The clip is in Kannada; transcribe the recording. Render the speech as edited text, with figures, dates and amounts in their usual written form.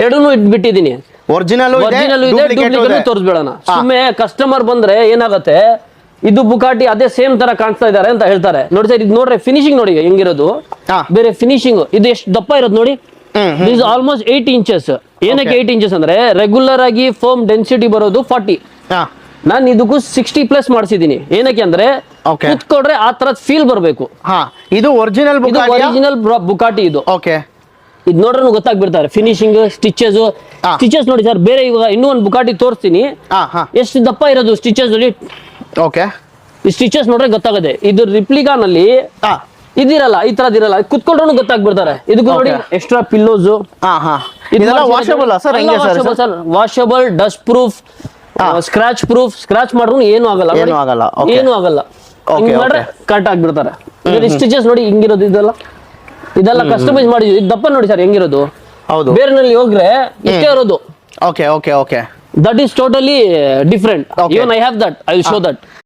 ಎರಡನ್ನೂ ಇಟ್ಬಿಟ್ಟಿದೀನಿ. ಒರಿಜಿನಲ್ ಇದೆ, ಡೂಪ್ಲಿಕೇಟ್ ತೋರಿಸ್ಬೇಡಣ. ಸುಮ್ಮನೆ ಕಸ್ಟಮರ್ ಬಂದ್ರೆ ಏನಾಗುತ್ತೆ, ಇದು ಬುಕಾಟಿ ಅದೇ ಸೇಮ್ ತರ ಕಾಣಿಸ್ತಾ ಇದಾರೆ ಅಂತ ಹೇಳ್ತಾರೆ. ನೋಡಿ ಸರ್, ಇದು ನೋಡ್ರೆ ಫಿನಿಶಿಂಗ್ ನೋಡಿ ಹೆಂಗಿರೋದು, ಬೇರೆ ಫಿನಿಶಿಂಗ್. ಇದು ಎಷ್ಟು ದಪ್ಪ ಇರೋದು ನೋಡಿ, ದಿಸ್ ಆಲ್ಮೋಸ್ಟ್ 8 ಇಂಚಸ್. ಏನಕ್ಕೆ 8 ಇಂಚಸ್ ಅಂದ್ರೆ ರೆಗ್ಯುಲರ್ ಆಗಿ ಫೋಮ್ ಡೆನ್ಸಿಟಿ ಬರೋದು 40. ನಾನು ಇದಕ್ಕೂ 60+ ಮಾಡಿಸಿದೀನಿ. ಏನಕ್ಕೆ ಅಂದ್ರೆ ಕುತ್ಕೊಂಡ್ರೆ ಆ ತರದ್ ಫೀಲ್ ಬರಬೇಕು. ಇದು ಒರಿಜಿನಲ್ ಬುಕಾಟಿ. ಇದು ಓಕೆ, ಇದು ನೋಡ್ರೆ ಗೊತ್ತಾಗ್ಬಿಡ್ತಾರೆ ಫಿನಿಶಿಂಗ್, ಸ್ಟಿಚಸ್ ನೋಡಿ ಸರ್. ಬೇರೆ ಇವಾಗ ಇನ್ನೂ ಒಂದು ಬುಕಾಟಿ ತೋರಿಸ್ತೀನಿ, ಎಷ್ಟು ದಪ್ಪ ಇರೋದು ಸ್ಟಿಚಸ್ ನೋಡಿ. ಓಕೆ, ಈ ಸ್ಟಿಚಸ್ ನೋಡ್ರೆ ಗೊತ್ತಾಗದೆ. ಇದು ರಿಪ್ಲಿಕಾನಲ್ಲಿ ಇದಿರಲ್ಲ, ಈ ತರದ್ ಇರಲ್ಲ, ಕುತ್ಕೊಂಡ್ರು ಗೊತ್ತಾಗ್ಬಿಡ್ತಾರೆ. ಇದಕ್ಕೂ ನೋಡಿ extra pillows, washable, dust proof, scratch proof. Scratch ಮಾಡಿದ್ರು ಏನು ಆಗಲ್ಲ, ಏನು ಆಗಲ್ಲ. ಮಾಡ್ರೆ ಕಟ್ ಆಗ್ಬಿಡ್ತಾರೆ. ಸ್ಟಿಚಸ್ ನೋಡಿ ಹಿಂಗಿರೋದು, ಇದೆಲ್ಲ ಕಸ್ಟಮೈಸ್ ಮಾಡಿ. ದಪ್ಪ ನೋಡಿ ಸರ್ ಹೆಂಗಿರೋದು, ಬೇರೆನಲ್ಲಿ ಹೋಗ್ರೆ ಇಷ್ಟೇ ಇರೋದು. Okay okay okay, that is totally different. Even I have that, I will show that.